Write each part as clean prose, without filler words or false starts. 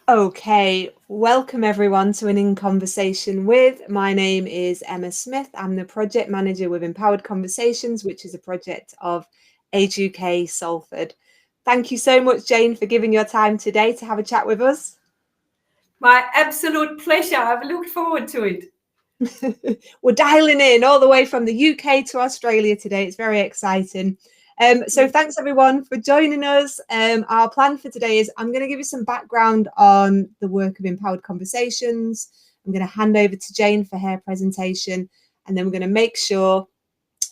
Okay, welcome everyone to an In Conversation With. My name is Emma Smith. I'm the project manager with Empowered Conversations, which is a project of Age UK Salford. Thank you so much, Jane, for giving your time today to have a chat with us. My absolute pleasure. I've looked forward to it. We're dialing in all the way from the UK to Australia today. It's very exciting. So thanks everyone for joining us. Our plan for today is I'm going to give you some background on the work of Empowered Conversations. I'm going to hand over to Jane for her presentation, and then we're going to make sure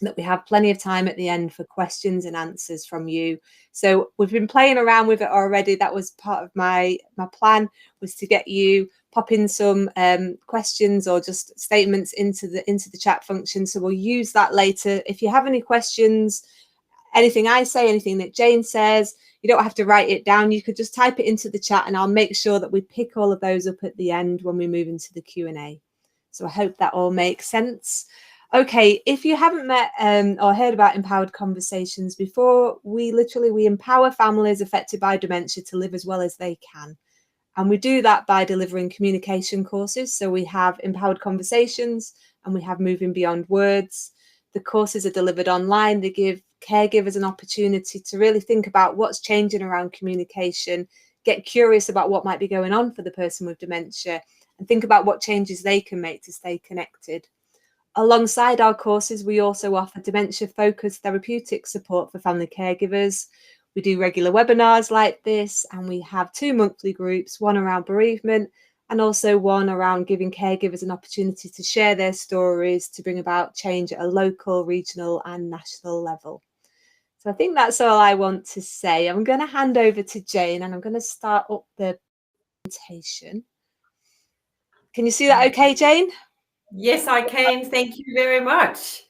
that we have plenty of time at the end for questions and answers from you. So we've been playing around with it already. That was part of my plan, was to get you pop in some questions or just statements into the chat function. So we'll use that later. If you have any questions, anything I say, anything that Jane says, you don't have to write it down. You could just type it into the chat, and I'll make sure that we pick all of those up at the end when we move into the Q&A. So I hope that all makes sense. Okay, if you haven't met or heard about Empowered Conversations before, we empower families affected by dementia to live as well as they can. And we do that by delivering communication courses. So we have Empowered Conversations and we have Moving Beyond Words. The courses are delivered online. They give caregivers an opportunity to really think about what's changing around communication, get curious about what might be going on for the person with dementia, and think about what changes they can make to stay connected. Alongside our courses, we also offer dementia-focused therapeutic support for family caregivers. We do regular webinars like this, and we have 2 monthly groups, one around bereavement and also one around giving caregivers an opportunity to share their stories to bring about change at a local, regional and national level. So I think that's all I want to say. I'm going to hand over to Jane and I'm going to start up the presentation. Can you see that okay, Jane? Yes, I can. Thank you very much.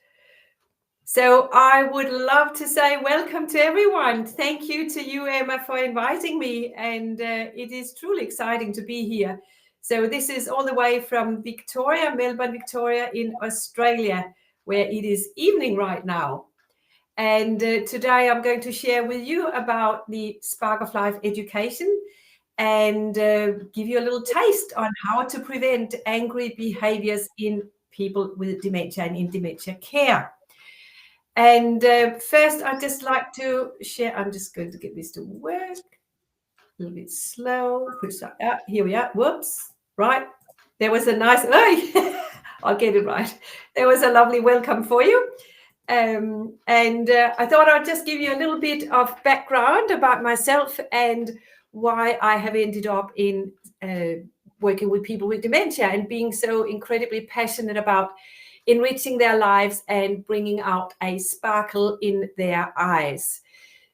So I would love to say welcome to everyone. Thank you to you, Emma, for inviting me. And it is truly exciting to be here. So this is all the way from Victoria, Melbourne, Victoria in Australia, where it is evening right now. And today I'm going to share with you about the Spark of Life education and give you a little taste on how to prevent angry behaviors in people with dementia and in dementia care. And first, I'd just like to share, I'm just going to get this to work. A little bit slow. Here we are. Whoops. Right. There was a nice, I'll get it right. There was a lovely welcome for you. And I thought I'd just give you a little bit of background about myself and why I have ended up in working with people with dementia and being so incredibly passionate about enriching their lives and bringing out a sparkle in their eyes.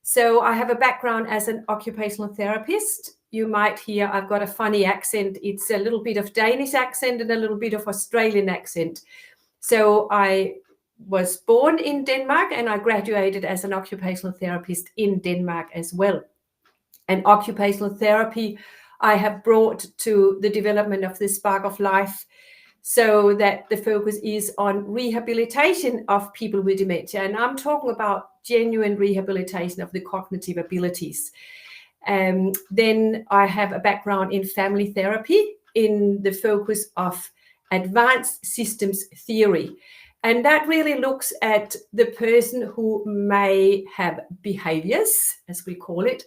So I have a background as an occupational therapist. You might hear I've got a funny accent. It's a little bit of Danish accent and a little bit of Australian accent. So I was born in Denmark and I graduated as an occupational therapist in Denmark as well. And occupational therapy I have brought to the development of the Spark of Life so that the focus is on rehabilitation of people with dementia. And I'm talking about genuine rehabilitation of the cognitive abilities. Then I have a background in family therapy in the focus of advanced systems theory. And that really looks at the person who may have behaviors, as we call it,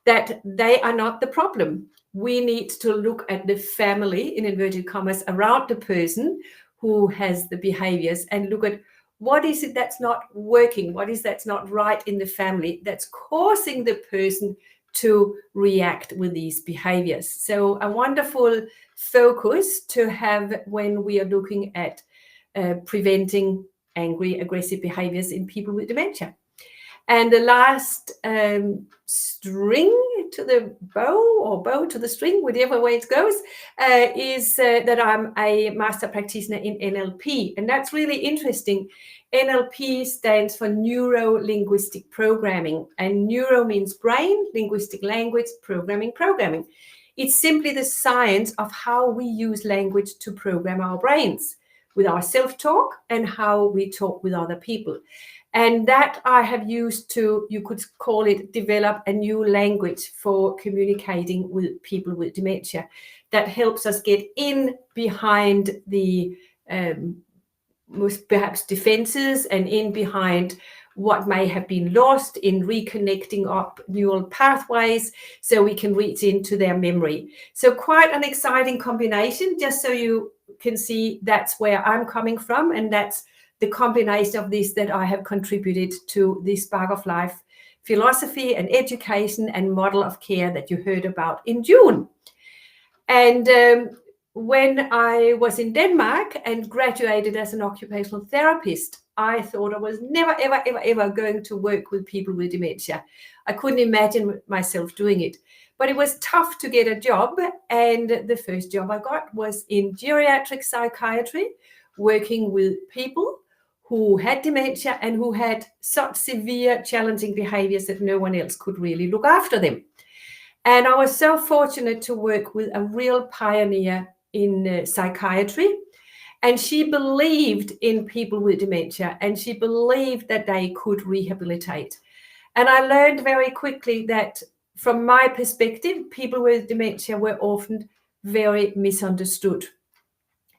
that they are not the problem. We need to look at the family, in inverted commas, around the person who has the behaviors and look at what is it that's not working, what is that's not right in the family that's causing the person to react with these behaviors. So a wonderful focus to have when we are looking at preventing angry, aggressive behaviors in people with dementia. And the last string to the bow or bow to the string, whichever way it goes, is that I'm a master practitioner in NLP. And that's really interesting. NLP stands for neuro-linguistic programming. And neuro means brain, linguistic language, programming. It's simply the science of how we use language to program our brains with our self-talk and how we talk with other people. And that I have used to, you could call it, develop a new language for communicating with people with dementia that helps us get in behind the most perhaps defenses and in behind what may have been lost in reconnecting up neural pathways so we can reach into their memory. So quite an exciting combination, just so you can see that's where I'm coming from, and that's the combination of this that I have contributed to the Spark of Life philosophy and education and model of care that you heard about in June. And when I was in Denmark and graduated as an occupational therapist, I thought I was never, ever, ever, ever going to work with people with dementia. I couldn't imagine myself doing it. But it was tough to get a job. And the first job I got was in geriatric psychiatry, working with people who had dementia and who had such severe, challenging behaviors that no one else could really look after them. And I was so fortunate to work with a real pioneer in psychiatry. And she believed in people with dementia, and she believed that they could rehabilitate. And I learned very quickly that from my perspective, people with dementia were often very misunderstood.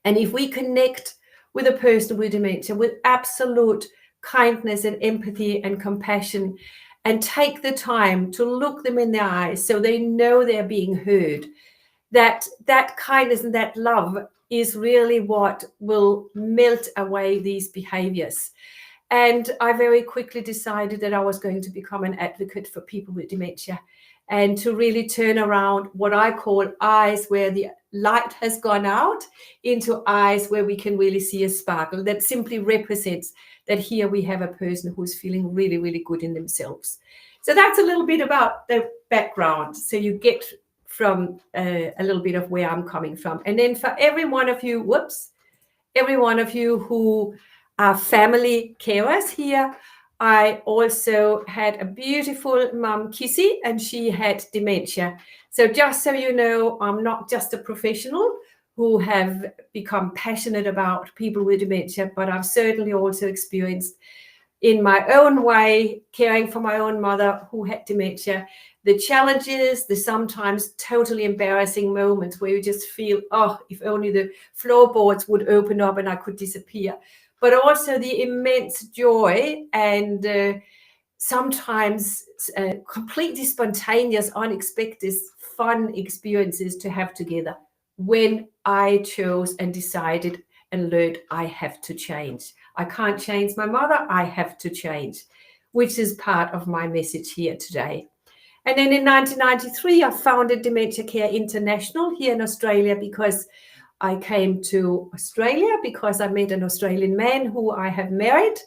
And if we connect with a person with dementia with absolute kindness and empathy and compassion, and take the time to look them in the eyes so they know they're being heard, that kindness and that love is really what will melt away these behaviors. And I very quickly decided that I was going to become an advocate for people with dementia, and to really turn around what I call eyes where the light has gone out into eyes where we can really see a sparkle that simply represents that here we have a person who's feeling really, really good in themselves. So that's a little bit about the background. So you get from a little bit of where I'm coming from. And then for every one of you who are family carers here, I also had a beautiful mum, Kissy, and she had dementia. So just so you know, I'm not just a professional who have become passionate about people with dementia, but I've certainly also experienced in my own way, caring for my own mother who had dementia, the challenges, the sometimes totally embarrassing moments where you just feel, oh, if only the floorboards would open up and I could disappear. But also the immense joy and sometimes completely spontaneous, unexpected, fun experiences to have together when I chose and decided and learned I have to change. I can't change my mother, I have to change, which is part of my message here today. And then in 1993, I founded Dementia Care International here in Australia, because I came to Australia because I met an Australian man who I have married.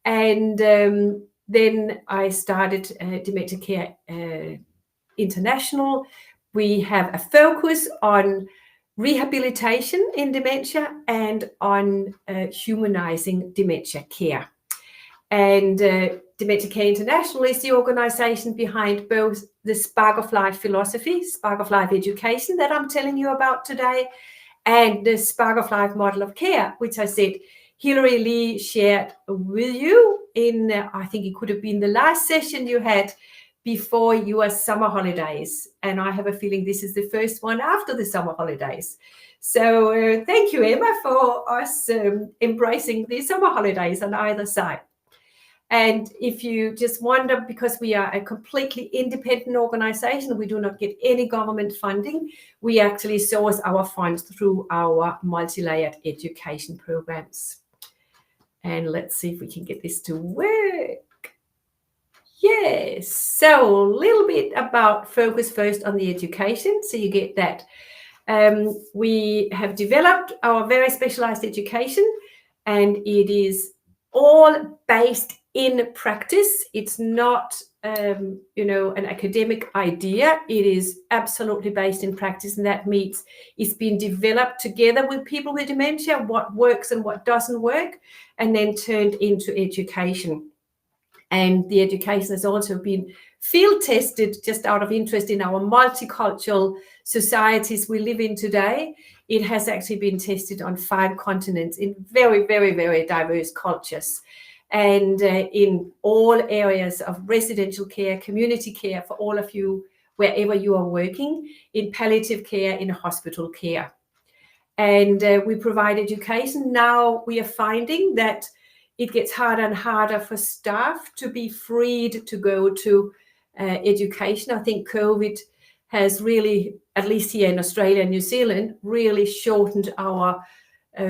And then I started Dementia Care International. We have a focus on rehabilitation in dementia and on humanizing dementia care. And Dementia Care International is the organization behind both the Spark of Life philosophy, Spark of Life education that I'm telling you about today, and the Spark of Life model of care, which I said Hilary Lee shared with you in, I think it could have been the last session you had before your summer holidays. And I have a feeling this is the first one after the summer holidays. So thank you, Emma, for us embracing the summer holidays on either side. And if you just wonder, because we are a completely independent organization, we do not get any government funding. We actually source our funds through our multi-layered education programs. And let's see if we can get this to work. Yes, so a little bit about focus first on the education, so you get that. We have developed our very specialized education, and it is all based in practice. It's not, an academic idea. It is absolutely based in practice, and that means it's been developed together with people with dementia, what works and what doesn't work, and then turned into education. And the education has also been field tested, just out of interest, in our multicultural societies we live in today. It has actually been tested on 5 continents in very, very, very diverse cultures. and in all areas of residential care, community care for all of you, wherever you are working, in palliative care, in hospital care. And we provide education. Now we are finding that it gets harder and harder for staff to be freed to go to education. I think COVID has really, at least here in Australia and New Zealand, really shortened our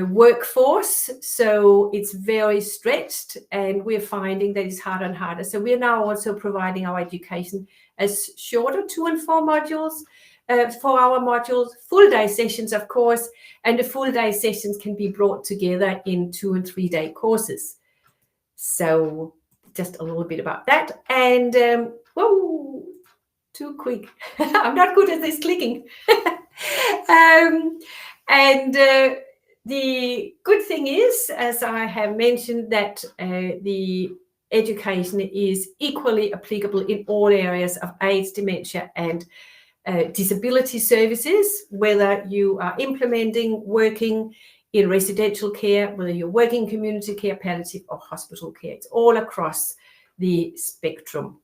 workforce. So it's very stretched, and we're finding that it's harder and harder. So we're now also providing our education as shorter 2 and 4 modules, 4-hour modules, full day sessions, of course, and the full day sessions can be brought together in 2 and 3 day courses. So just a little bit about that. And whoa, too quick. I'm not good at this clicking. The good thing is, as I have mentioned, that the education is equally applicable in all areas of AIDS, dementia, and disability services, whether you are implementing, working in residential care, whether you're working in community care, palliative, or hospital care. It's all across the spectrum.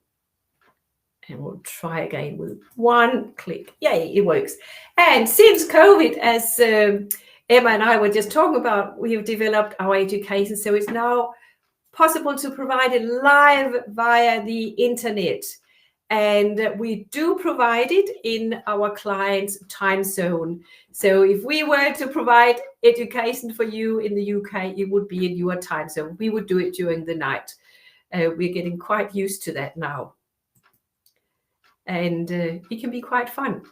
And we'll try again with one click. Yay, it works. And since COVID, as Emma and I were just talking about, we have developed our education. So it's now possible to provide it live via the internet. And we do provide it in our client's time zone. So if we were to provide education for you in the UK, it would be in your time zone. We would do it during the night. We're getting quite used to that now. And it can be quite fun.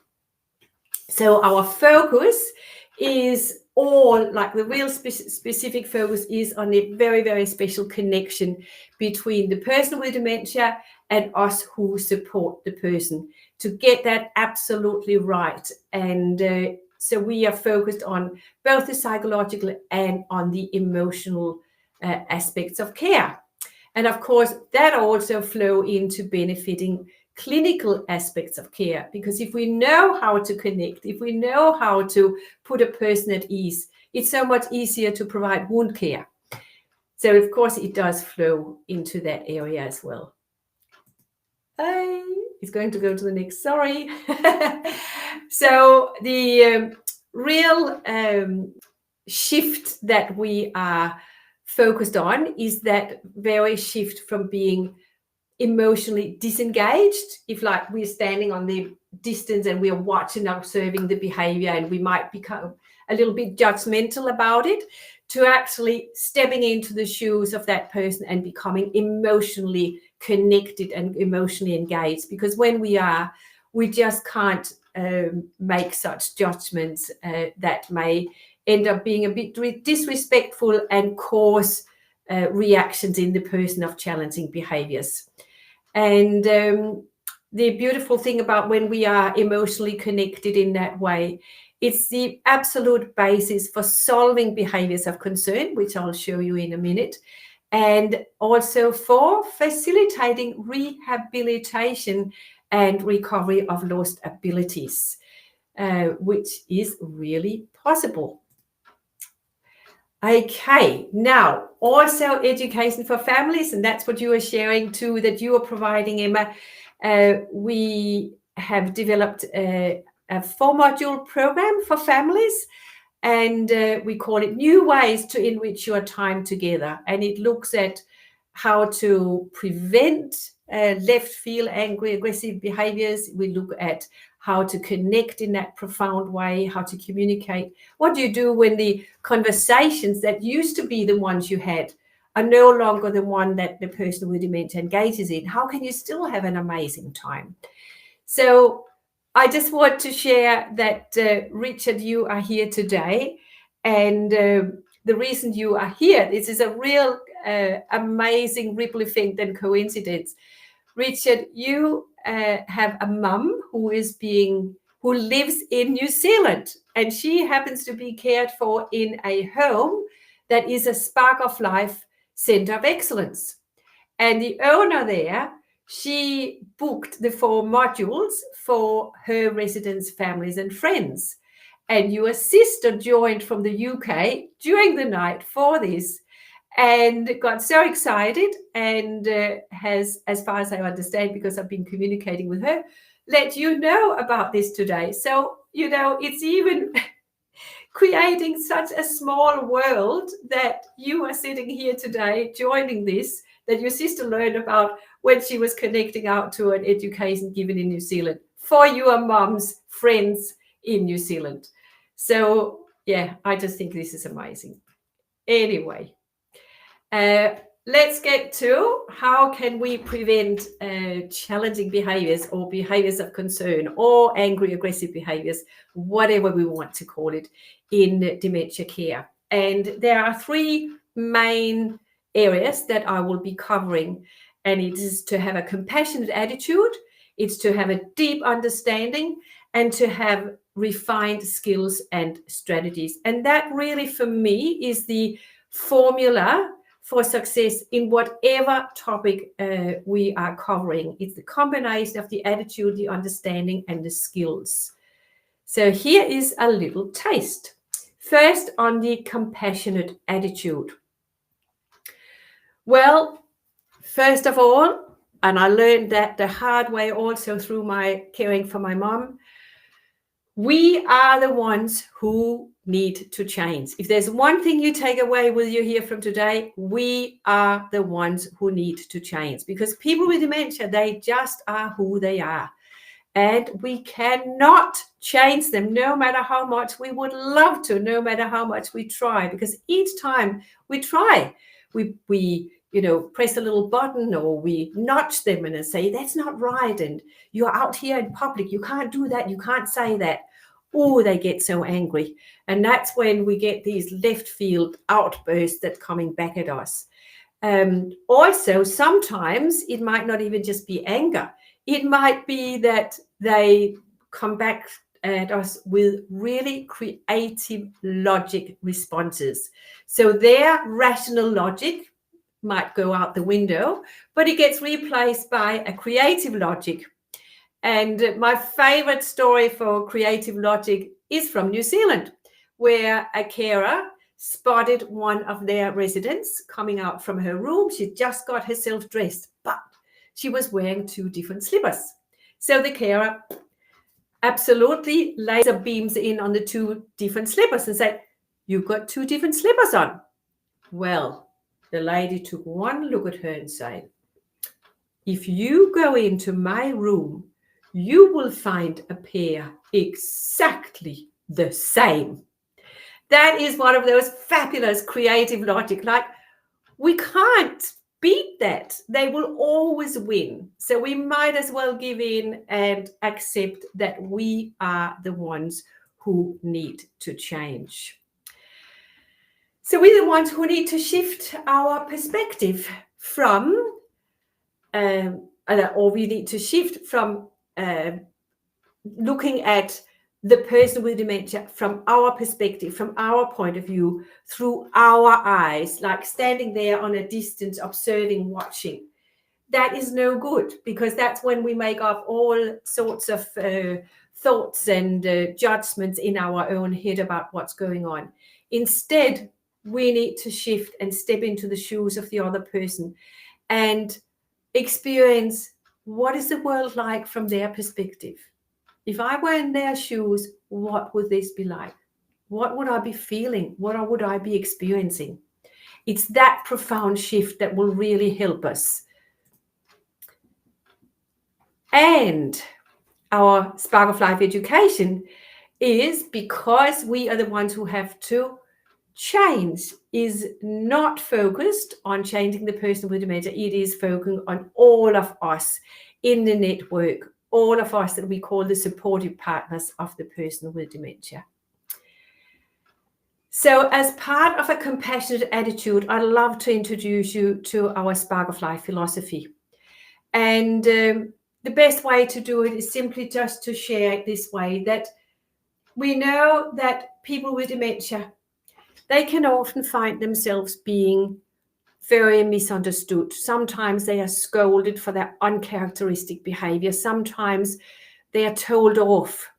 So our focus is all, like the real specific focus is on a very, very special connection between the person with dementia and us who support the person to get that absolutely right. And so we are focused on both the psychological and on the emotional aspects of care. And of course, that also flow into benefiting clinical aspects of care, because if we know how to connect, if we know how to put a person at ease, it's so much easier to provide wound care. So of course it does flow into that area as well. It's going to go to the next, sorry. So the real shift that we are focused on is that very shift from being emotionally disengaged, if like we're standing on the distance and we're watching, observing the behavior, and we might become a little bit judgmental about it, to actually stepping into the shoes of that person and becoming emotionally connected and emotionally engaged. Because when we are, we just can't make such judgments that may end up being a bit disrespectful and cause reactions in the person of challenging behaviors. And the beautiful thing about when we are emotionally connected in that way, it's the absolute basis for solving behaviors of concern, which I'll show you in a minute, and also for facilitating rehabilitation and recovery of lost abilities, which is really possible. Okay, now also education for families, and that's what you are sharing too, that you are providing, Emma. We have developed a 4-module program for families, and we call it New Ways to Enrich Your Time Together. And it looks at how to prevent left field angry, aggressive behaviors. We look at how to connect in that profound way, how to communicate. What do you do when the conversations that used to be the ones you had are no longer the one that the person with dementia engages in? How can you still have an amazing time? So I just want to share that, Richard, you are here today. And the reason you are here, this is a real amazing ripple effect and coincidence. Richard, you have a mum who lives in New Zealand, and she happens to be cared for in a home that is a Spark of Life Center of Excellence. And the owner there, she booked the 4 modules for her residents, families, and friends. And your sister joined from the UK during the night for this. and got so excited and has, as far as I understand, because I've been communicating with her, let you know about this today. So, it's even creating such a small world that you are sitting here today joining this, that your sister learned about when she was connecting out to an education given in New Zealand for your mom's friends in New Zealand. So, yeah, I just think this is amazing. Anyway, let's get to how can we prevent challenging behaviors or behaviors of concern or angry, aggressive behaviors, whatever we want to call it, in dementia care. And there are three main areas that I will be covering. And it is to have a compassionate attitude, it's to have a deep understanding, and to have refined skills and strategies. And that really, for me, is the formula for success in whatever topic we are covering. It's the combination of the attitude, the understanding, and the skills. So here is a little taste. First, on the compassionate attitude. Well, first of all, and I learned that the hard way also through my caring for my mom, we are the ones who need to change. If there's one thing you take away with you here from today, we are the ones who need to change, because people with dementia, they just are who they are. And we cannot change them, no matter how much we would love to, no matter how much we try, because each time we try, we press a little button or we nudge them and say, that's not right. And you're out here in public, you can't do that, you can't say that. Oh, they get so angry. And that's when we get these left field outbursts that coming back at us. Also, sometimes it might not even just be anger. It might be that they come back at us with really creative logic responses. So their rational logic might go out the window, but it gets replaced by a creative logic. And my favorite story for creative logic is from New Zealand, where a carer spotted one of their residents coming out from her room. She just got herself dressed, but she was wearing two different slippers. So the carer absolutely laser beams in on the two different slippers and said, you've got two different slippers on. Well, the lady took one look at her and said, if you go into my room, you will find a pair exactly the same. That is one of those fabulous creative logic. Like, we can't beat that. They will always win. So we might as well give in and accept that we are the ones who need to change. So we're the ones who need to shift our perspective from, or we need to shift from looking at the person with dementia from our perspective, from our point of view, through our eyes, like standing there on a distance, observing, watching. That is no good, because that's when we make up all sorts of thoughts and judgments in our own head about what's going on. Instead, we need to shift and step into the shoes of the other person and experience what is the world like from their perspective. If I were in their shoes, what would this be like? What would I be feeling? What would I be experiencing? It's that profound shift that will really help us. And our Spark of Life education is, because we are the ones who have to change, is not focused on changing the person with dementia. It is focusing on all of us in the network, all of us that we call the supportive partners of the person with dementia. So as part of a compassionate attitude, I'd love to introduce you to our Spark of Life philosophy. And the best way to do it is simply just to share it this way, that we know that people with dementia, they can often find themselves being very misunderstood. Sometimes they are scolded for their uncharacteristic behavior. Sometimes they are told off.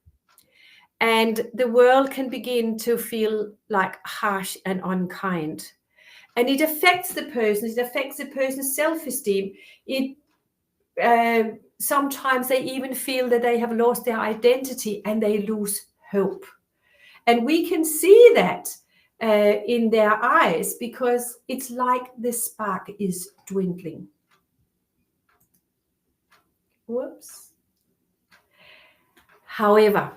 And the world can begin to feel like harsh and unkind. And it affects the person. It affects the person's self-esteem. It sometimes they even feel that they have lost their identity and they lose hope. And we can see that in their eyes, because it's like the spark is dwindling. Whoops. However,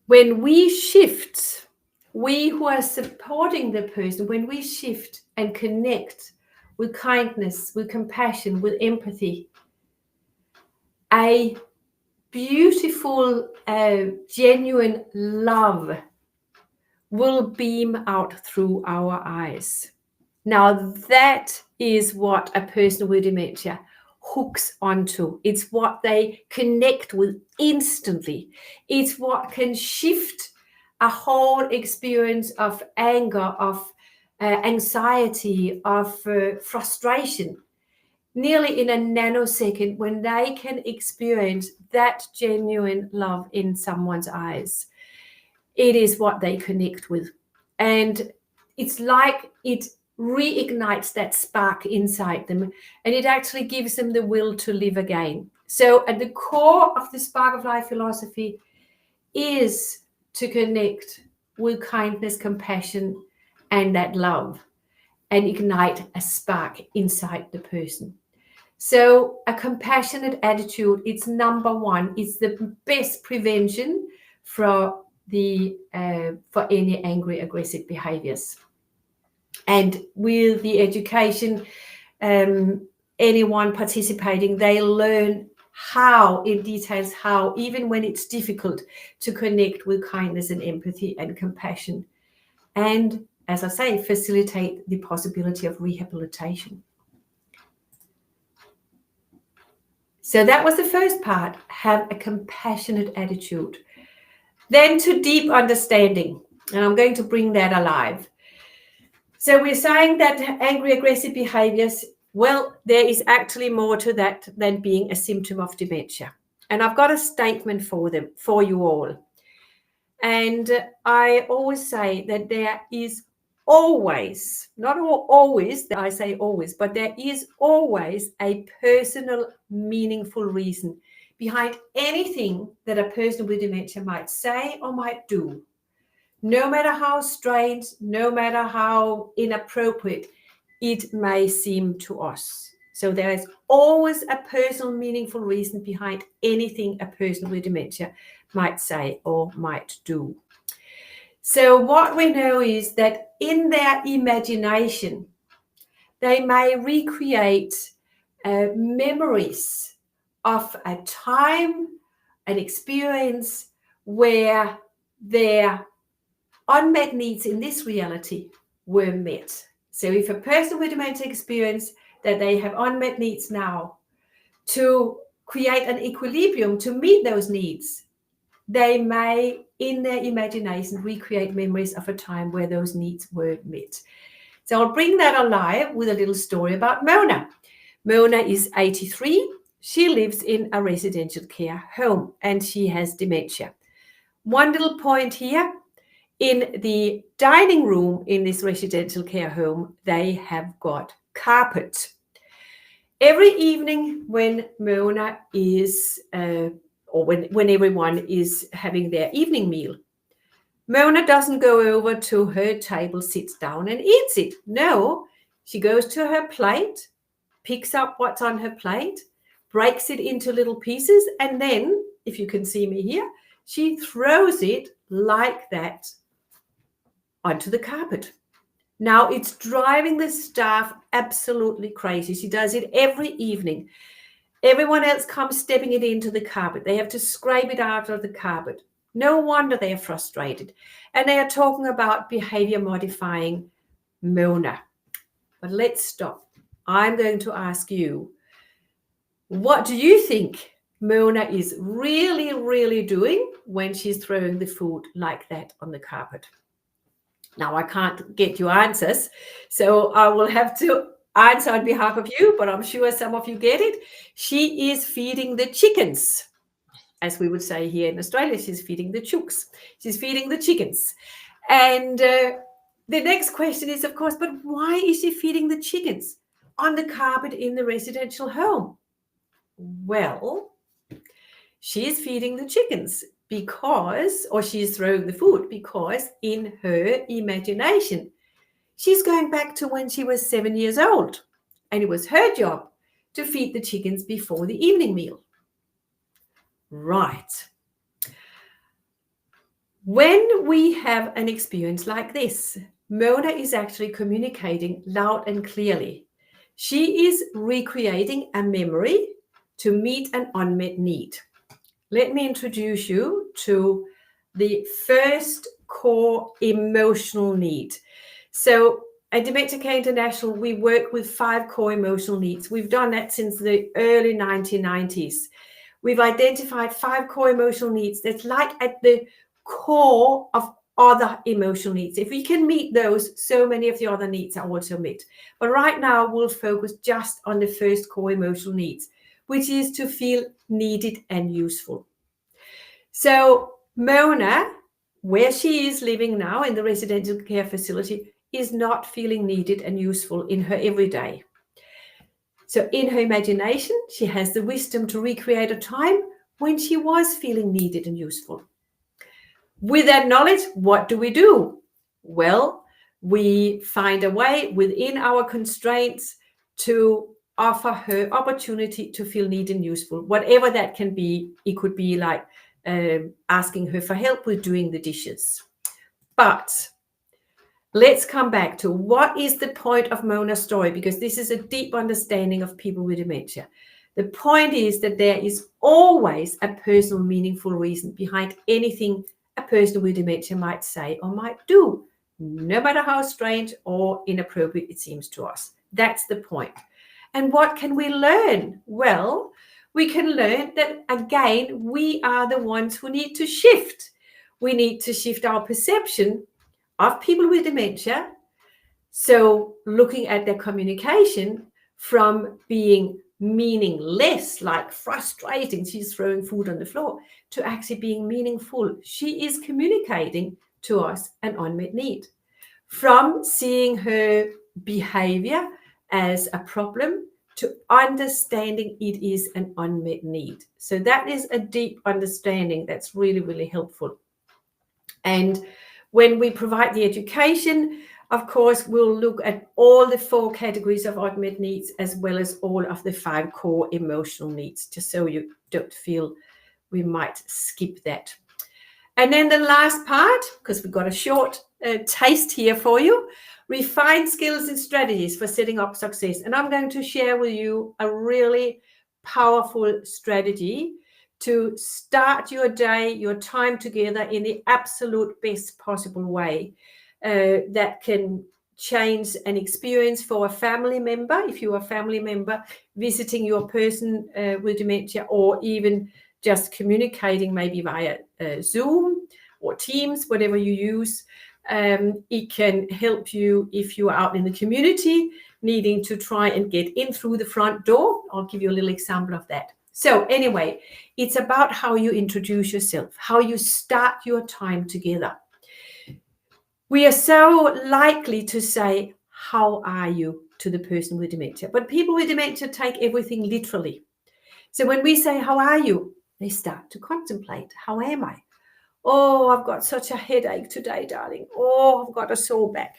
when we shift, we who are supporting the person, when we shift and connect with kindness, with compassion, with empathy, a beautiful, genuine love will beam out through our eyes. Now, that is what a person with dementia hooks onto. It's what they connect with instantly. It's what can shift a whole experience of anger, of anxiety, of frustration, nearly in a nanosecond, when they can experience that genuine love in someone's eyes. It is what they connect with. And it's like it reignites that spark inside them, and it actually gives them the will to live again. So at the core of the Spark of Life philosophy is to connect with kindness, compassion, and that love, and ignite a spark inside the person. So a compassionate attitude, it's number one. It's the best prevention for any angry, aggressive behaviors. And with the education, anyone participating, they learn how, in details, how, even when it's difficult, to connect with kindness and empathy and compassion. And, as I say, facilitate the possibility of rehabilitation. So that was the first part, have a compassionate attitude. Then to deep understanding, and I'm going to bring that alive. So we're saying that angry, aggressive behaviors, well, there is actually more to that than being a symptom of dementia. And I've got a statement for you all. And I always say that there is always, not always, I say always, but there is always a personal, meaningful reason behind anything that a person with dementia might say or might do. No matter how strange, no matter how inappropriate it may seem to us. So there is always a personal, meaningful reason behind anything a person with dementia might say or might do. So what we know is that in their imagination, they may recreate memories of a time, an experience where their unmet needs in this reality were met. So if a person with dementia experience that they have unmet needs now, to create an equilibrium to meet those needs, they may, in their imagination, recreate memories of a time where those needs were met. So I'll bring that alive with a little story about Mona. Mona is 83. She lives in a residential care home and she has dementia. One little point here, in the dining room in this residential care home, they have got carpet. Every evening when Mona is, or when everyone is having their evening meal, Mona doesn't go over to her table, sits down and eats it. No, she goes to her plate, picks up what's on her plate, breaks it into little pieces, and then, if you can see me here, she throws it like that onto the carpet. Now it's driving the staff absolutely crazy. She does it every evening. Everyone else comes stepping it into the carpet. They have to scrape it out of the carpet. No wonder they are frustrated. And they are talking about behavior modifying Mona. But let's stop. I'm going to ask you, what do you think Mona is really, really doing when she's throwing the food like that on the carpet? Now, I can't get you answers, so I will have to answer on behalf of you, but I'm sure some of you get it. She is feeding the chickens, as we would say here in Australia. She's feeding the chooks. She's feeding the chickens. And The next question is, of course, but why is she feeding the chickens on the carpet in the residential home? Well, she is feeding the chickens because, or she is throwing the food because in her imagination, she's going back to when she was 7 years old, and it was her job to feed the chickens before the evening meal. Right. When we have an experience like this, Mona is actually communicating loud and clearly. She is recreating a memory to meet an unmet need. Let me introduce you to the first core emotional need. So at Dementia Care International, we work with 5 core emotional needs. We've done that since the early 1990s. We've identified 5 core emotional needs that's like at the core of other emotional needs. If we can meet those, so many of the other needs are also met. But right now, we'll focus just on the first core emotional needs, which is to feel needed and useful. So Mona, where she is living now in the residential care facility, is not feeling needed and useful in her everyday. So in her imagination, she has the wisdom to recreate a time when she was feeling needed and useful. With that knowledge, what do? Well, we find a way within our constraints to offer her opportunity to feel needed and useful, whatever that can be. It could be like asking her for help with doing the dishes. But let's come back to what is the point of Mona's story, because this is a deep understanding of people with dementia. The point is that there is always a personal, meaningful reason behind anything a person with dementia might say or might do, no matter how strange or inappropriate it seems to us. That's the point. And what can we learn? Well, we can learn that, again, we are the ones who need to shift. We need to shift our perception of people with dementia. So looking at their communication from being meaningless, like frustrating, she's throwing food on the floor, to actually being meaningful. She is communicating to us an unmet need. From seeing her behavior as a problem to understanding it is an unmet need. So that is a deep understanding that's really, really helpful. And when we provide the education, of course, we'll look at all the 4 categories of unmet needs as well as all of the 5 core emotional needs, just so you don't feel we might skip that. And then the last part, because we've got a short taste here for you, refine skills and strategies for setting up success. And I'm going to share with you a really powerful strategy to start your day, your time together in the absolute best possible way that can change an experience for a family member, if you're a family member visiting your person with dementia, or even just communicating maybe via Zoom or Teams, whatever you use. It can help you if you are out in the community needing to try and get in through the front door. I'll give you a little example of that. So anyway, it's about how you introduce yourself, how you start your time together. We are so likely to say, "How are you?" to the person with dementia. But people with dementia take everything literally. So when we say, "How are you?" they start to contemplate, "How am I? Oh, I've got such a headache today, darling. Oh, I've got a sore back."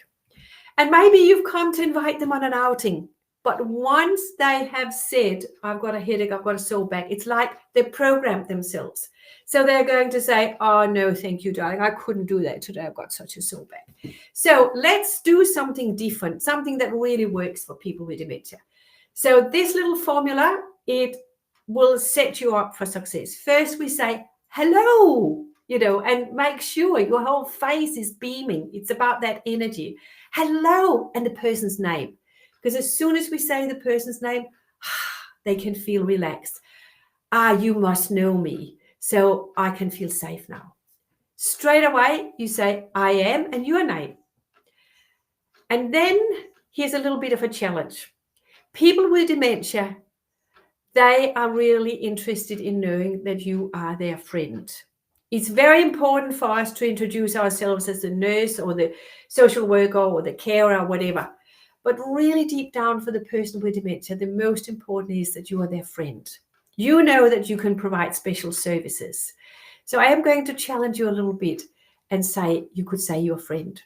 And maybe you've come to invite them on an outing. But once they have said, "I've got a headache, I've got a sore back," it's like they programmed themselves. So they're going to say, "Oh, no, thank you, darling. I couldn't do that today. I've got such a sore back." So let's do something different, something that really works for people with dementia. So this little formula, it will set you up for success. First, we say, "Hello," and make sure your whole face is beaming. It's about that energy. Hello, and the person's name. Because as soon as we say the person's name, they can feel relaxed. You must know me, so I can feel safe now. Straight away, you say, "I am," and your name. And then here's a little bit of a challenge. People with dementia, they are really interested in knowing that you are their friend. It's very important for us to introduce ourselves as the nurse or the social worker or the carer or whatever. But really deep down for the person with dementia, the most important is that you are their friend. You know that you can provide special services. So I am going to challenge you a little bit and say, you could say your friend.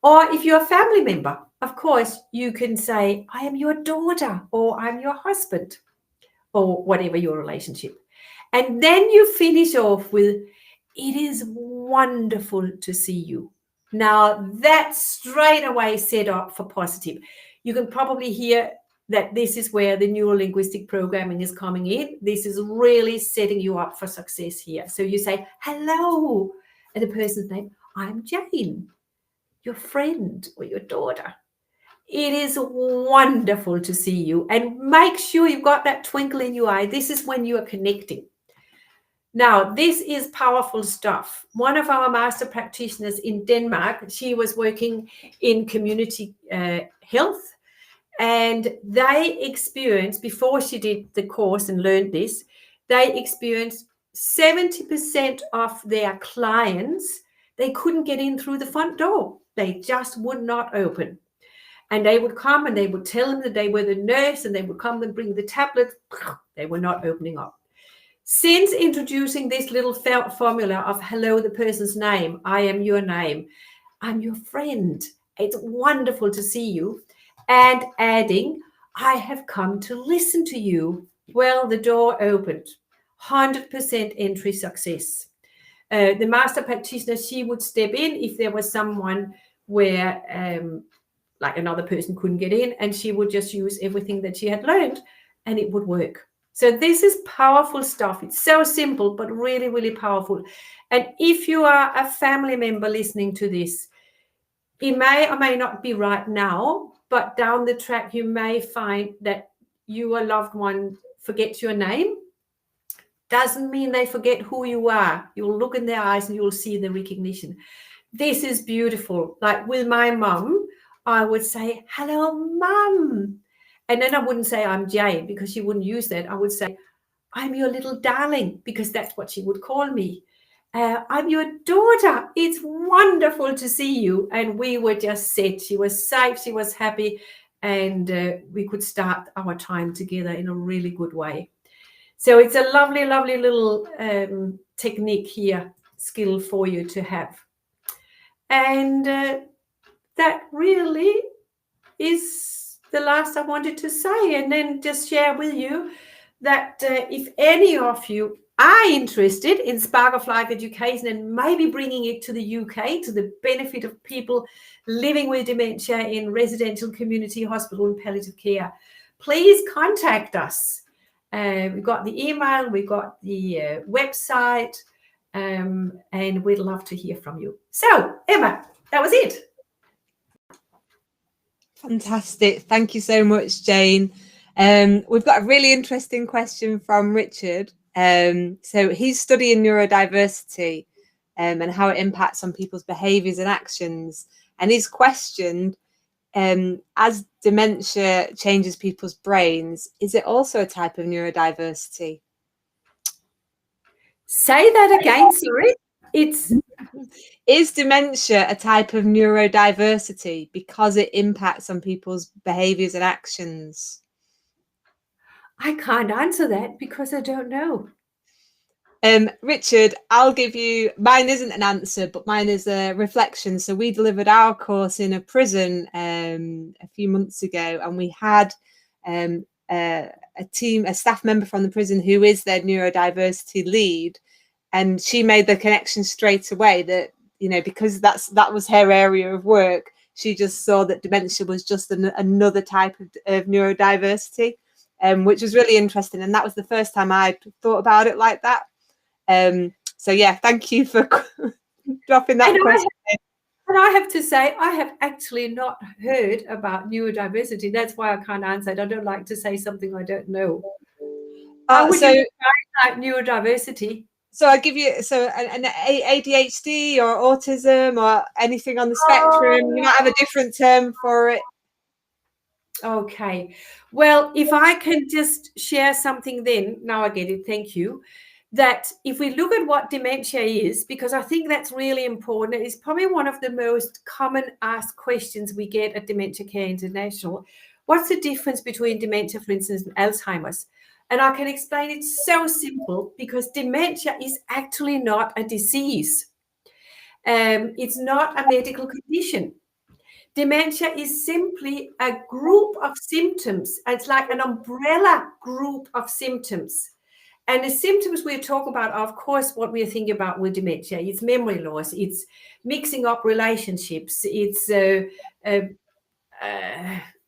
Or if you're a family member, of course, you can say, I am your daughter, or I'm your husband, or whatever your relationship. And then you finish off with, it is wonderful to see you. Now that's straight away set up for positive. You can probably hear that this is where the neuro-linguistic programming is coming in. This is really setting you up for success here. So you say, hello, and the person's name, I'm Jane, your friend or your daughter. It is wonderful to see you. And make sure you've got that twinkle in your eye. This is when you are connecting. Now, this is powerful stuff. One of our master practitioners in Denmark, she was working in community health, and they experienced, before she did the course and learned this, they experienced 70% of their clients, they couldn't get in through the front door. They just would not open. And they would come and they would tell them that they were the nurse, and they would come and bring the tablet. They were not opening up. Since introducing this little formula of hello, the person's name, I am your name, I'm your friend, it's wonderful to see you, and adding, I have come to listen to you, well, the door opened. 100% entry success. The master practitioner, she would step in if there was someone where like another person couldn't get in, and she would just use everything that she had learned and it would work. So this is powerful stuff. It's so simple, but really, really powerful. And if you are a family member listening to this, it may or may not be right now, but down the track, you may find that your loved one forgets your name. Doesn't mean they forget who you are. You'll look in their eyes and you'll see the recognition. This is beautiful. Like with my mum, I would say, hello, mum. And then I wouldn't say I'm Jane, because she wouldn't use that. I would say, I'm your little darling, because that's what she would call me. I'm your daughter. It's wonderful to see you. And we were just set. She was safe. She was happy. And we could start our time together in a really good way. So it's a lovely, lovely little technique here, skill for you to have. And that really is the last I wanted to say, and then just share with you that if any of you are interested in Spark of Life education and maybe bringing it to the UK to the benefit of people living with dementia in residential, community, hospital and palliative care, please contact us. We've got the email, we've got the website, and we'd love to hear from you. So, Emma, that was it. Fantastic. Thank you so much, Jane. We've got a really interesting question from Richard. So he's studying neurodiversity and how it impacts on people's behaviours and actions. And he's questioned, as dementia changes people's brains, is it also a type of neurodiversity? Say that again, sorry. Is dementia a type of neurodiversity because it impacts on people's behaviours and actions? I can't answer that because I don't know. Richard, I'll give you, mine isn't an answer, but mine is a reflection. So we delivered our course in a prison a few months ago, and we had a staff member from the prison who is their neurodiversity lead, and she made the connection straight away that, you know, because that was her area of work, she just saw that dementia was just another type of neurodiversity, which was really interesting. And that was the first time I'd thought about it like that. So yeah, thank you for dropping that question. And I have to say, I have actually not heard about neurodiversity. That's why I can't answer it. I don't like to say something I don't know. How would you define neurodiversity? So I give you an ADHD or autism or anything on the spectrum. You might have a different term for it. Okay. Well, if I can just share something then, now I get it. Thank you. that if we look at what dementia is, because I think that's really important, it's probably one of the most common asked questions we get at Dementia Care International. What's the difference between dementia, for instance, and Alzheimer's? And I can explain it so simple, because dementia is actually not a disease. It's not a medical condition. Dementia is simply a group of symptoms. It's like an umbrella group of symptoms. And the symptoms we're talking about are, of course, what we're thinking about with dementia. It's memory loss, it's mixing up relationships, it's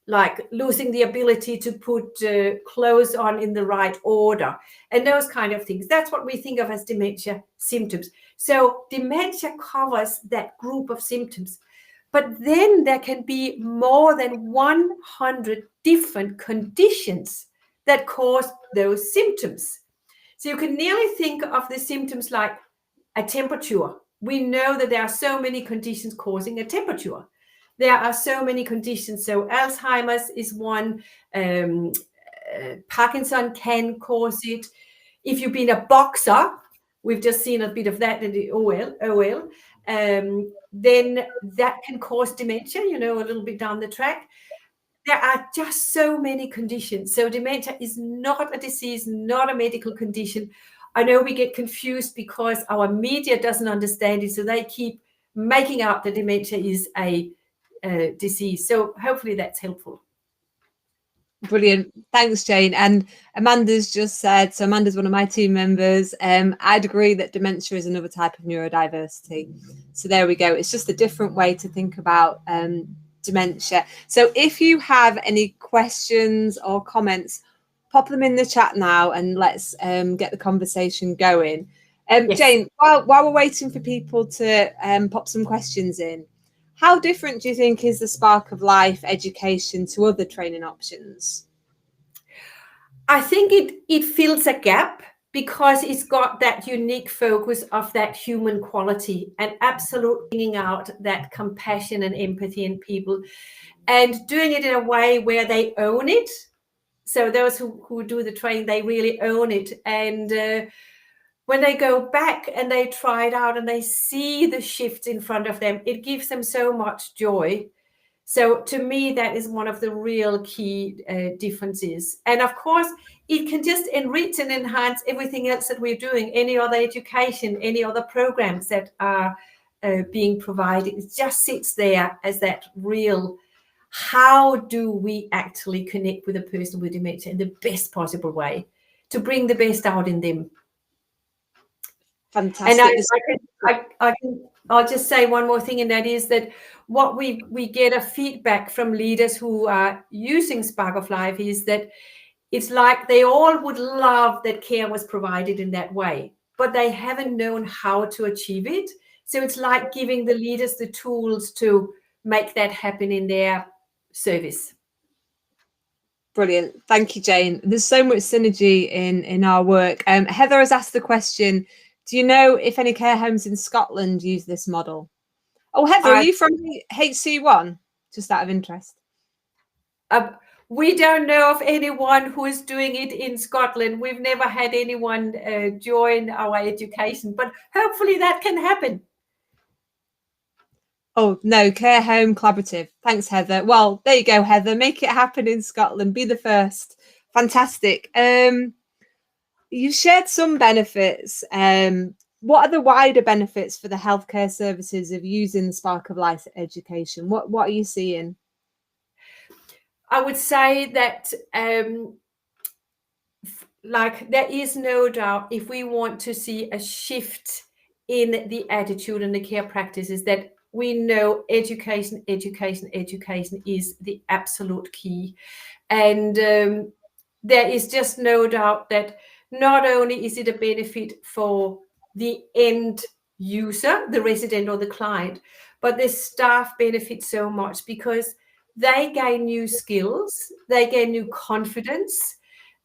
like losing the ability to put clothes on in the right order, and those kind of things. That's what we think of as dementia symptoms. So dementia covers that group of symptoms. But then there can be more than 100 different conditions that cause those symptoms. So you can nearly think of the symptoms like a temperature. We know that there are so many conditions causing a temperature. There are so many conditions. So Alzheimer's is one. Parkinson can cause it. If you've been a boxer, we've just seen a bit of that in the OL, then that can cause dementia, a little bit down the track. There are just so many conditions. So dementia is not a disease, not a medical condition. I know we get confused because our media doesn't understand it, so they keep making out that dementia is a disease. So hopefully that's helpful. Brilliant. Thanks, Jane. And Amanda's just said, so Amanda's one of my team members. I'd agree that dementia is another type of neurodiversity. So there we go. It's just a different way to think about dementia. So if you have any questions or comments, pop them in the chat now and let's get the conversation going. Yes. Jane, while we're waiting for people to pop some questions in, how different do you think is the Spark of Life education to other training options? I think it fills a gap because it's got that unique focus of that human quality and absolutely bringing out that compassion and empathy in people and doing it in a way where they own it. So those who do the training, they really own it. And when they go back and they try it out and they see the shifts in front of them, it gives them so much joy. So to me, that is one of the real key differences. And of course, it can just enrich and enhance everything else that we're doing, any other education, any other programs that are being provided. It just sits there as that real, how do we actually connect with a person with dementia in the best possible way to bring the best out in them. Fantastic. And I'll just say one more thing, and that is that what we get a feedback from leaders who are using Spark of Life is that it's like they all would love that care was provided in that way, but they haven't known how to achieve it. So it's like giving the leaders the tools to make that happen in their service. Brilliant. Thank you, Jane. There's so much synergy in our work. Heather has asked the question, do you know if any care homes in Scotland use this model? Oh, Heather, are you from HC1? Just out of interest. We don't know of anyone who is doing it in Scotland. We've never had anyone join our education, but hopefully that can happen. Oh, no, Care Home Collaborative. Thanks, Heather. Well, there you go, Heather. Make it happen in Scotland. Be the first. Fantastic. You shared some benefits. What are the wider benefits for the healthcare services of using the Spark of Life education? What are you seeing? I would say that there is no doubt, if we want to see a shift in the attitude and the care practices, that we know education is the absolute key. And there is just no doubt that not only is it a benefit for the end user, the resident or the client, but the staff benefit so much because they gain new skills, they gain new confidence,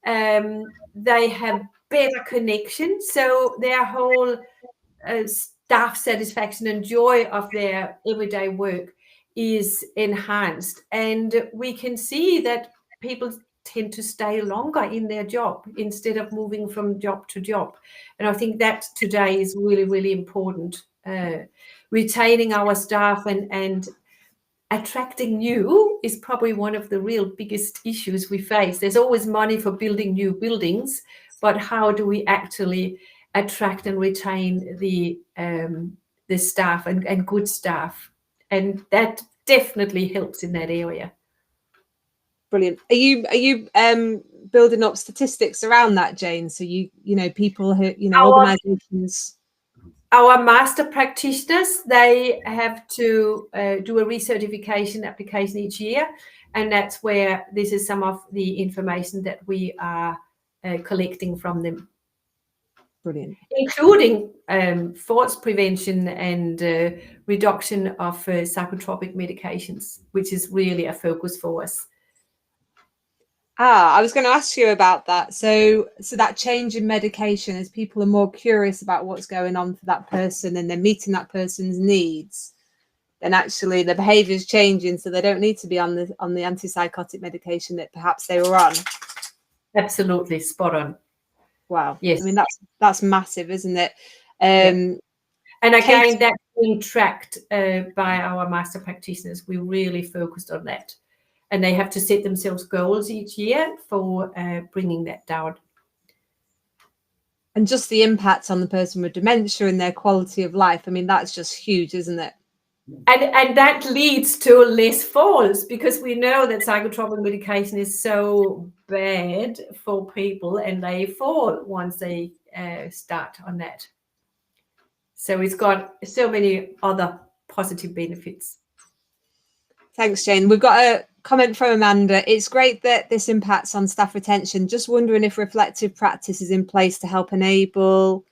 they have better connection. So their whole staff satisfaction and joy of their everyday work is enhanced. And we can see that people tend to stay longer in their job instead of moving from job to job. And I think that today is really, really important. Retaining our staff and attracting new is probably one of the real biggest issues we face. There's always money for building new buildings, but how do we actually attract and retain the staff and good staff? And that definitely helps in that area. Brilliant. Are you building up statistics around that, Jane? So you know people who, you know, organizations. Our master practitioners, they have to do a recertification application each year, and that's where this is some of the information that we are collecting from them. Brilliant. Including falls prevention and reduction of psychotropic medications, which is really a focus for us. I was going to ask you about that. So that change in medication, as people are more curious about what's going on for that person and they're meeting that person's needs, then actually the behavior is changing, so they don't need to be on the antipsychotic medication that perhaps they were on. Absolutely, spot on. Wow. Yes. I mean, that's massive, isn't it? And again, that's being tracked by our master practitioners. We really focused on that. And they have to set themselves goals each year for bringing that down. And just the impact on the person with dementia and their quality of life. I mean, that's just huge, isn't it? And that leads to less falls, because we know that psychotropic medication is so bad for people and they fall once they start on that. So it's got so many other positive benefits. Thanks, Jane. We've got a comment from Amanda. It's great that this impacts on staff retention. Just wondering if reflective practice is in place to help enable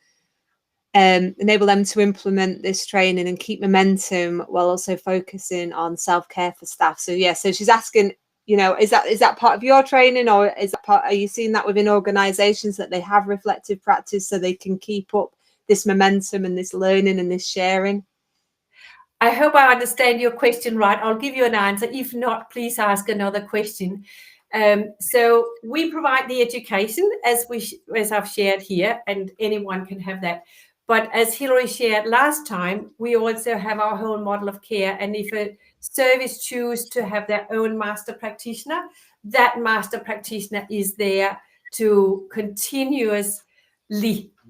them to implement this training and keep momentum while also focusing on self-care for staff. So yeah, so she's asking, you know, is that part of your training, or is that part, are you seeing that within organizations that they have reflective practice so they can keep up this momentum and this learning and this sharing? I hope I understand your question right. I'll give you an answer. If not, please ask another question. So we provide the education as I've shared here, and anyone can have that. But as Hilary shared last time, we also have our whole model of care. And if a service chooses to have their own master practitioner, that master practitioner is there to continuously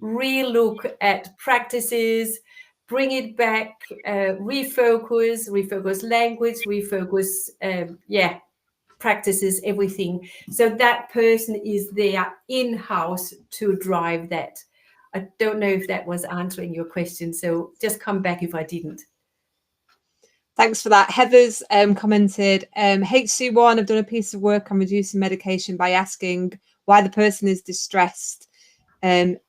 relook at practices, bring it back, refocus language, refocus, practices, everything. So that person is there in-house to drive that. I don't know if that was answering your question, so just come back if I didn't. Thanks for that. Heather's commented, HC1 have done a piece of work on reducing medication by asking why the person is distressed and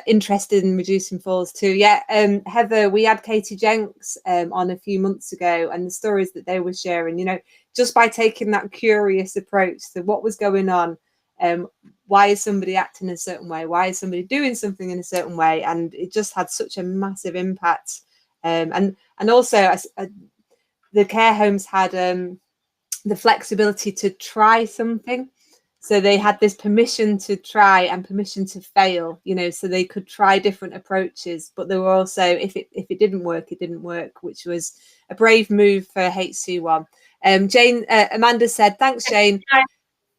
interested in reducing falls too. Yeah, Heather, we had Katie Jenks on a few months ago, and the stories that they were sharing, you know, just by taking that curious approach to what was going on, why is somebody acting a certain way, why is somebody doing something in a certain way, and it just had such a massive impact. And also the care homes had the flexibility to try something. So they had this permission to try and permission to fail, you know, so they could try different approaches. But there were also, if it didn't work, it didn't work, which was a brave move for HC1. Jane, Amanda said, thanks, Jane.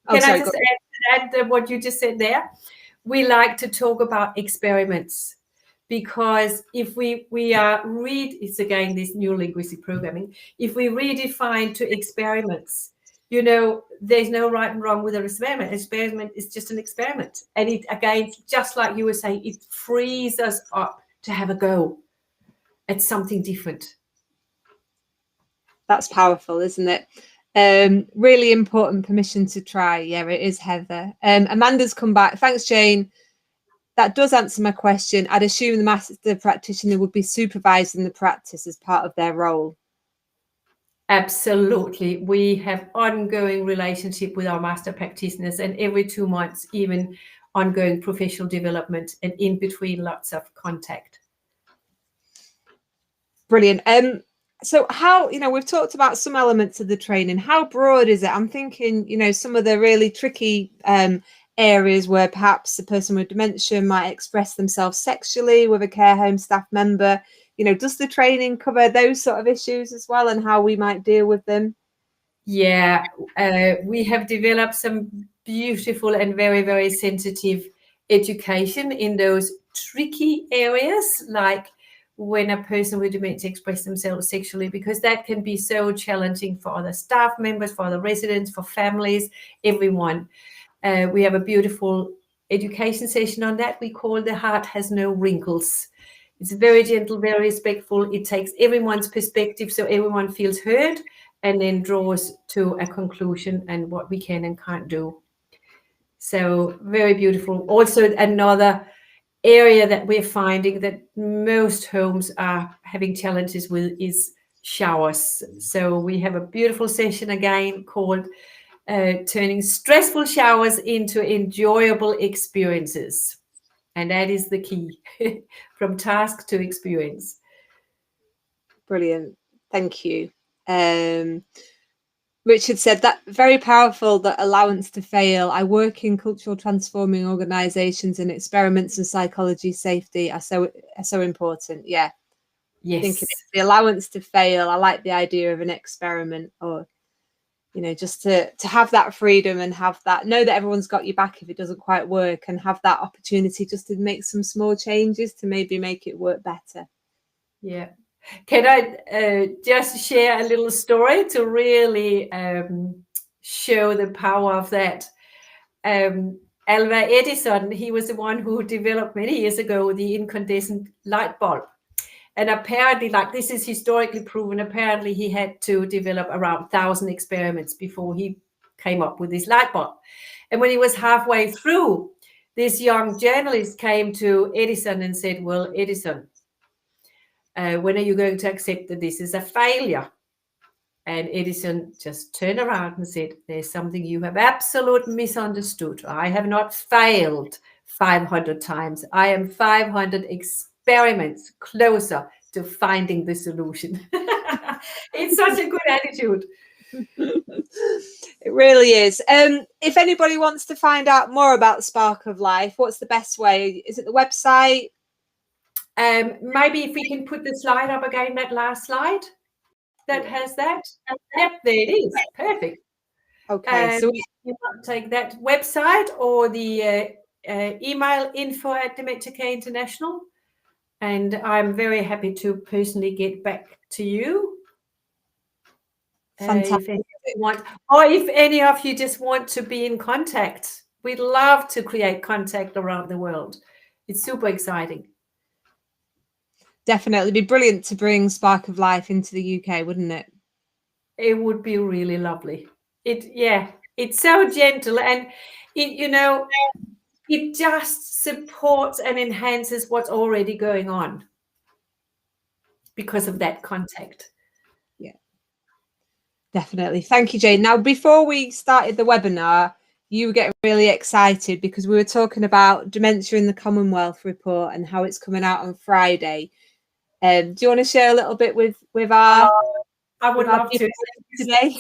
Can I just add to what you just said there? We like to talk about experiments, because if we it's again this new linguistic programming, if we redefine to experiments, you know, there's no right and wrong with an experiment. Experiment is just an experiment. And it, again, just like you were saying, it frees us up to have a go at something different. That's powerful, isn't it? Really important permission to try. Yeah, it is, Heather. Amanda's come back. Thanks, Jane. That does answer my question. I'd assume the master practitioner would be supervising the practice as part of their role. Absolutely. We have ongoing relationship with our master practitioners, and every 2 months, even ongoing professional development, and in between lots of contact. Brilliant. So how, we've talked about some elements of the training. How broad is it? I'm thinking, some of the really tricky areas where perhaps a person with dementia might express themselves sexually with a care home staff member. Does the training cover those sort of issues as well, and how we might deal with them? Yeah, we have developed some beautiful and very, very sensitive education in those tricky areas, like when a person with dementia express themselves sexually, because that can be so challenging for other staff members, for the residents, for families, everyone. We have a beautiful education session on that. We call The Heart Has No Wrinkles. It's very gentle, very respectful. It takes everyone's perspective so everyone feels heard, and then draws to a conclusion and what we can and can't do. So very beautiful. Also, another area that we're finding that most homes are having challenges with is showers. So we have a beautiful session again called turning stressful showers into enjoyable experiences. And that is the key, from task to experience. Brilliant. Thank you. Richard said that very powerful, that allowance to fail. I work in cultural transforming organizations, and experiments and psychology safety are so important. Yeah. Yes. Thinking the allowance to fail. I like the idea of an experiment, or just to have that freedom and have that, know that everyone's got your back if it doesn't quite work, and have that opportunity just to make some small changes to maybe make it work better. Yeah. Can I just share a little story to really show the power of that? Alva Edison, he was the one who developed many years ago the incandescent light bulb. And apparently, like, this is historically proven, apparently he had to develop around 1,000 experiments before he came up with this light bulb. And when he was halfway through, this young journalist came to Edison and said, well, Edison, when are you going to accept that this is a failure? And Edison just turned around and said, there's something you have absolutely misunderstood. I have not failed 500 times. I am 500 experiments closer to finding the solution. It's such a good attitude. It really is. If anybody wants to find out more about Spark of Life, what's the best way? Is it the website? Maybe if we can put the slide up again, that last slide that has that. Yep, there it is. Perfect. Okay, so you might take that website or the email info@Dementia Care International, and I'm very happy to personally get back to you. fantastic. If any of you just want to be in contact, we'd love to create contact around the world. It's super exciting. Definitely be brilliant to bring Spark of Life into the UK, wouldn't it? It would be really lovely. It's so gentle, and it just supports and enhances what's already going on because of that contact. Yeah, definitely. Thank you, Jane. Now, before we started the webinar, you were getting really excited because we were talking about dementia in the Commonwealth report and how it's coming out on Friday. Do you want to share a little bit with our? I would love to today.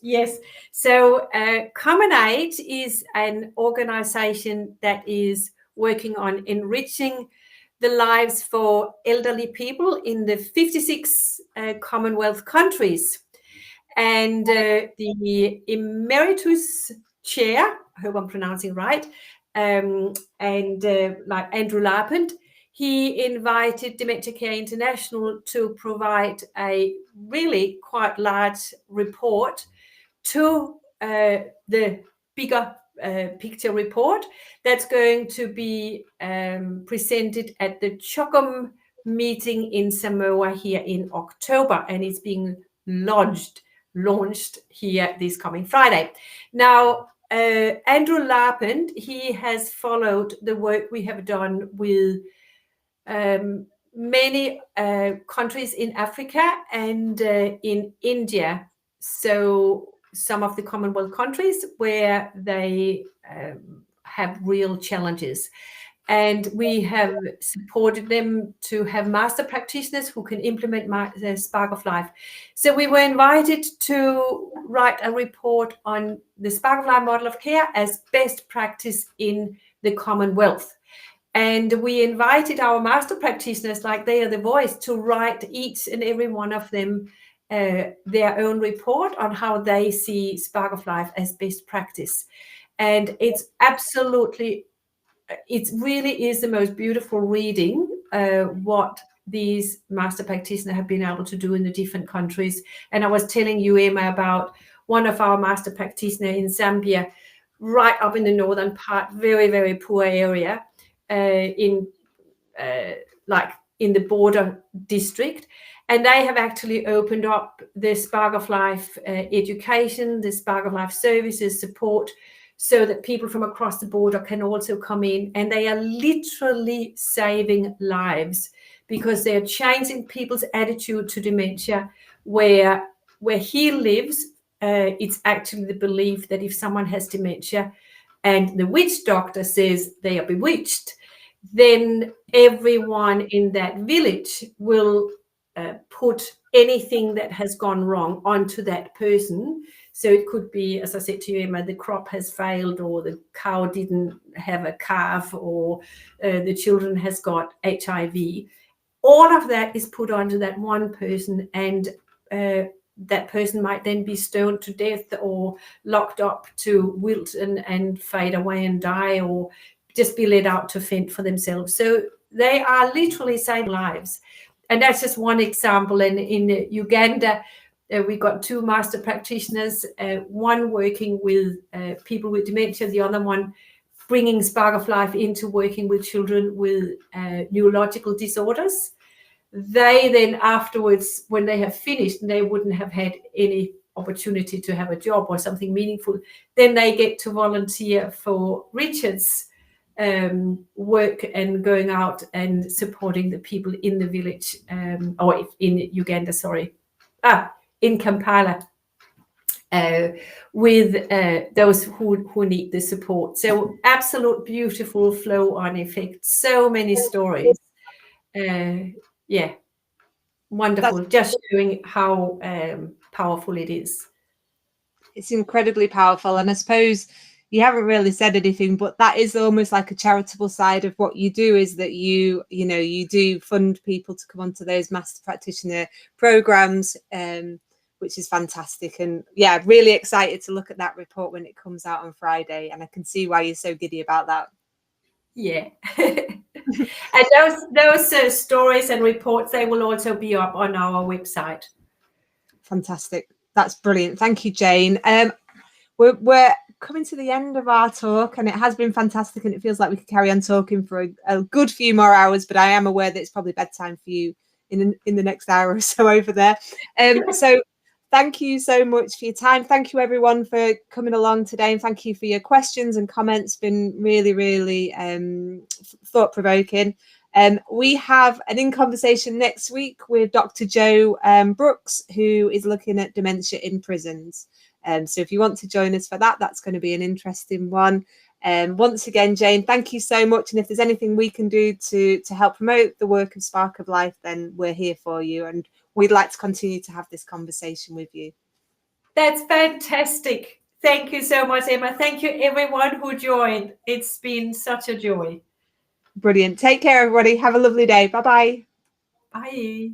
Yes. So Common Aid is an organization that is working on enriching the lives for elderly people in the 56 Commonwealth countries. And the emeritus chair, I hope I'm pronouncing right, like Andrew Larpent, he invited Dementia Care International to provide a really quite large report to the bigger picture report that's going to be presented at the CHOCOM meeting in Samoa here in October, and it's being launched here this coming Friday. Now, Andrew Larpent, he has followed the work we have done with many countries in Africa and in India. So some of the Commonwealth countries where they have real challenges. And we have supported them to have master practitioners who can implement the Spark of Life. So we were invited to write a report on the Spark of Life model of care as best practice in the Commonwealth. And we invited our master practitioners, like they are the voice, to write each and every one of them their own report on how they see Spark of Life as best practice. And it's absolutely, it really is the most beautiful reading, what these master practitioners have been able to do in the different countries. And I was telling you, Emma, about one of our master practitioners in Zambia, right up in the northern part, very, very poor area, in the border district. And they have actually opened up the Spark of Life education, the Spark of Life services support, so that people from across the border can also come in, and they are literally saving lives because they're changing people's attitude to dementia. Where he lives, it's actually the belief that if someone has dementia and the witch doctor says they are bewitched, then everyone in that village will put anything that has gone wrong onto that person. So it could be, as I said to you, Emma, the crop has failed, or the cow didn't have a calf, or the children has got HIV. All of that is put onto that one person, and that person might then be stoned to death or locked up to wilt and fade away and die, or just be let out to fend for themselves. So they are literally saving lives. And that's just one example. And in Uganda, we got two master practitioners, one working with people with dementia, the other one bringing Spark of Life into working with children with neurological disorders. They then afterwards, when they have finished, and they wouldn't have had any opportunity to have a job or something meaningful, then they get to volunteer for Richard's work and going out and supporting the people in the village, or in Uganda, in Kampala, with those who need the support. So absolute beautiful flow on effect. So many stories. Yeah, wonderful. Just showing how powerful it is. It's incredibly powerful. And I suppose you haven't really said anything, but that is almost like a charitable side of what you do, is that you do fund people to come onto those master practitioner programs, which is fantastic. And yeah, really excited to look at that report when it comes out on Friday. And I can see why you're so giddy about that. Yeah. And those stories and reports, they will also be up on our website. Fantastic. That's brilliant. Thank you, Jane. We're coming to the end of our talk, and it has been fantastic, and it feels like we could carry on talking for a good few more hours, but I am aware that it's probably bedtime for you in the next hour or so over there. So thank you so much for your time. Thank you everyone for coming along today, and thank you for your questions and comments. It's been really, really thought-provoking. We have an in conversation next week with Dr. Joe Brooks, who is looking at dementia in prisons. So if you want to join us for that, that's going to be an interesting one. Once again, Jane, thank you so much. And if there's anything we can do to help promote the work of Spark of Life, then we're here for you. And we'd like to continue to have this conversation with you. That's fantastic. Thank you so much, Emma. Thank you, everyone who joined. It's been such a joy. Brilliant. Take care, everybody. Have a lovely day. Bye-bye. Bye.